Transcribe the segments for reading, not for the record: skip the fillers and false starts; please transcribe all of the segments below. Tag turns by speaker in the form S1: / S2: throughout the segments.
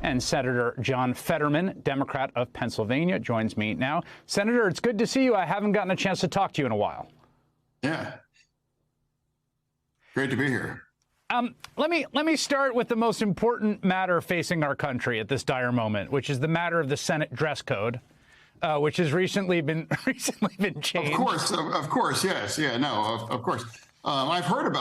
S1: And Senator John Fetterman, Democrat of Pennsylvania, joins me now. Senator, it's good to see you. I haven't gotten a chance to talk to you in a while.
S2: Yeah. Great to be here.
S1: Let me start with the most important matter facing our country at this dire moment, which is the matter of the Senate dress code, which has recently been changed.
S2: Of course, yes, yeah, no, of course. I've heard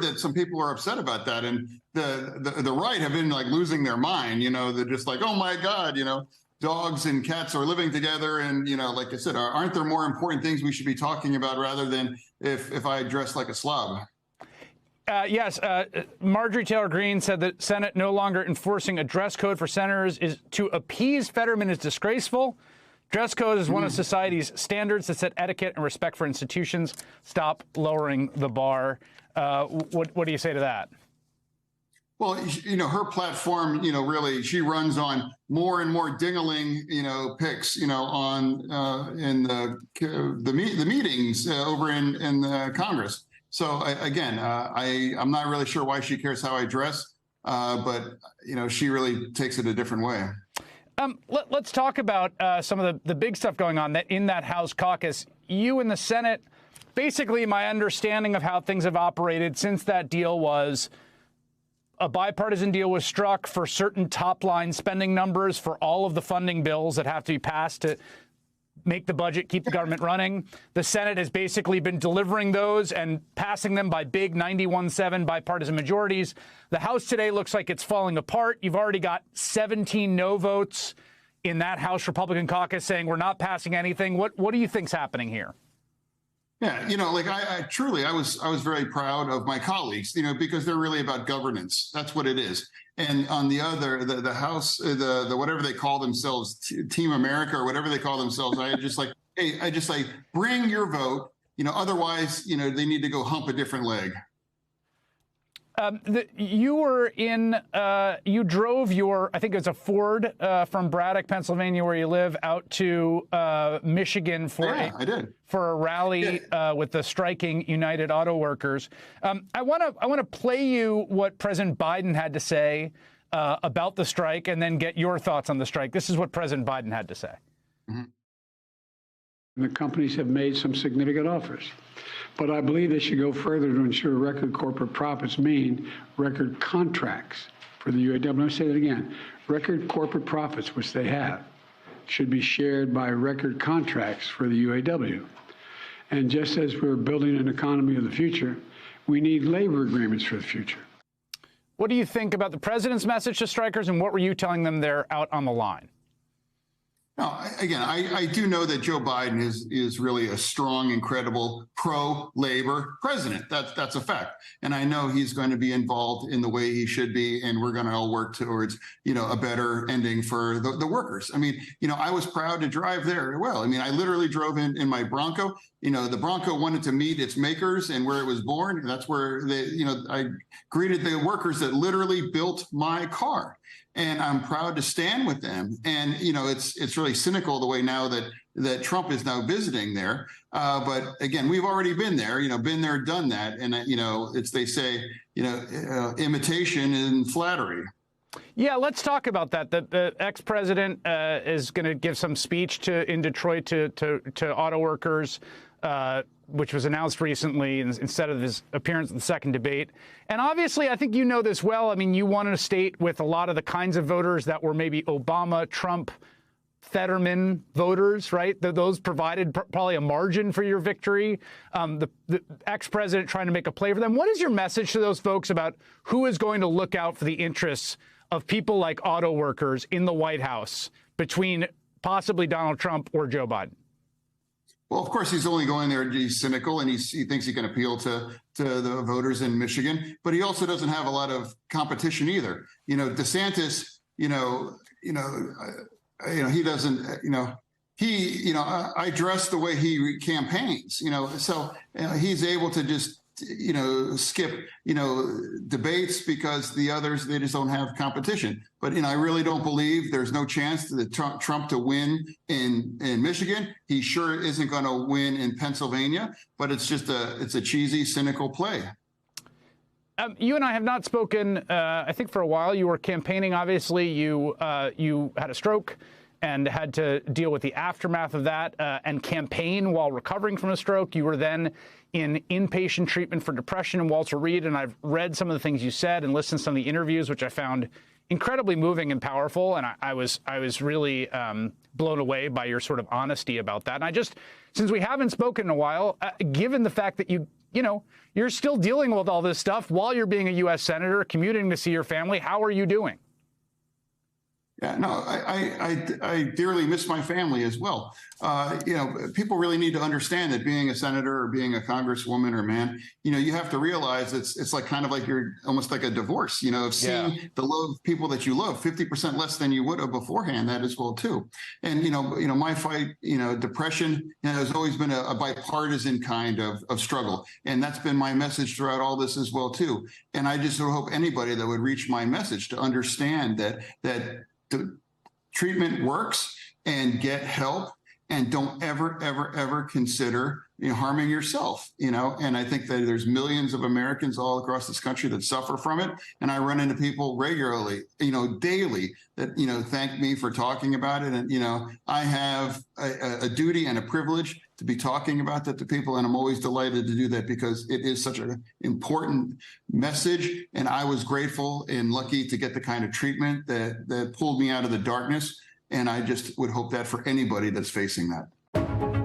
S2: that some people are upset about that, and the right have been like losing their mind. You know, they're just like, oh my God, you know, dogs and cats are living together, and you know, like I said, aren't there more important things we should be talking about rather than if I dress like a slob?
S1: Yes, Marjorie Taylor Greene said that Senate no longer enforcing a dress code for senators is to appease Fetterman is disgraceful. Dress code is one of society's standards that set etiquette and respect for institutions. Stop lowering the bar. What do you say to that?
S2: Well, you know, her platform, you know, really, she runs on more and more ding-a-ling, you know, picks, you know, on in the meetings over in Congress. So again, I'm not really sure why she cares how I dress, but you know, she really takes it a different way.
S1: Let's talk about some of the big stuff going on in that House caucus. You in the Senate, basically my understanding of how things have operated since that deal was a bipartisan deal was struck for certain top line spending numbers for all of the funding bills that have to be passed to make the budget, keep the government running. The Senate has basically been delivering those and passing them by big 91-7 bipartisan majorities. The House today looks like it's falling apart. You've already got 17 no votes in that House Republican caucus saying we're not passing anything. What do you think's happening here?
S2: Yeah, you know, like I was very proud of my colleagues, you know, because they're really about governance. That's what it is. And on the other, the House, the whatever they call themselves, Team America or whatever they call themselves, I just like, bring your vote. You know, otherwise, you know, they need to go hump a different leg.
S1: You were in, you drove your, I think it was a Ford from Braddock, Pennsylvania, where you live, out to Michigan for a rally with the striking United Auto Workers. I want to play you what President Biden had to say about the strike, and then get your thoughts on the strike. This is what President Biden had to say.
S2: Mm-hmm.
S3: The companies have made some significant offers, but I believe they should go further to ensure record corporate profits mean record contracts for the UAW. Let me say that again. Record corporate profits, which they have, should be shared by record contracts for the UAW. And just as we're building an economy of the future, we need labor agreements for the future.
S1: What do you think about the president's message to strikers, and what were you telling them there out on the line?
S2: No, again, I do know that Joe Biden is really a strong and credible pro-labor president. That's a fact. And I know he's going to be involved in the way he should be, and we're going to all work towards, you know, a better ending for the workers. I mean, you know, I was proud to drive there. Well, I mean, I literally drove in my Bronco. You know, the Bronco wanted to meet its makers and where it was born. That's where I greeted the workers that literally built my car. And I'm proud to stand with them. And, you know, it's really cynical the way now that Trump is now visiting there. But again, we've already been there, you know, been there, done that. And, you know, they say, you know, imitation and flattery.
S1: Yeah, let's talk about that. The ex-president is going to give some speech in Detroit to auto workers, which was announced recently instead of his appearance in the second debate. And obviously, I think you know this well. I mean, you won in a state with a lot of the kinds of voters that were maybe Obama, Trump, Fetterman voters, right? Those provided probably a margin for your victory. The ex-president trying to make a play for them. What is your message to those folks about who is going to look out for the interests of people like auto workers in the White House between possibly Donald Trump or Joe Biden?
S2: Well, of course, he's only going there. He's cynical, and he thinks he can appeal to the voters in Michigan. But he also doesn't have a lot of competition either. You know, DeSantis. He doesn't. I dress the way he campaigns. You know, so he's able to just skip debates because the others, they just don't have competition. But I really don't believe there's no chance that Trump to win in Michigan. He sure isn't going to win in Pennsylvania. But it's just a cheesy, cynical play.
S1: You and I have not spoken, I think, for a while. You were campaigning, obviously. You had a stroke and had to deal with the aftermath of that and campaign while recovering from a stroke. You were then in inpatient treatment for depression in Walter Reed, and I've read some of the things you said and listened to some of the interviews, which I found incredibly moving and powerful, and I was really blown away by your sort of honesty about that. And I just, since we haven't spoken in a while, given the fact that you're still dealing with all this stuff while you're being a U.S. Senator, commuting to see your family, how are you doing?
S2: Yeah, no, I dearly miss my family as well. People really need to understand that being a senator or being a congresswoman or man, you have to realize it's like kind of like you're almost like a divorce, of seeing the love people that you love 50% less than you would have beforehand, that as well too. And, my fight, depression has always been a bipartisan kind of struggle. And that's been my message throughout all this as well too. And I just hope anybody that would reach my message to understand that the treatment works and get help, and don't ever consider harming yourself. And I think that there's millions of Americans all across this country that suffer from it, and I run into people regularly, daily, that thank me for talking about it. And I have a duty and a privilege to be talking about that to people, and I'm always delighted to do that because it is such an important message. And I was grateful and lucky to get the kind of treatment that pulled me out of the darkness. And I just would hope that for anybody that's facing that.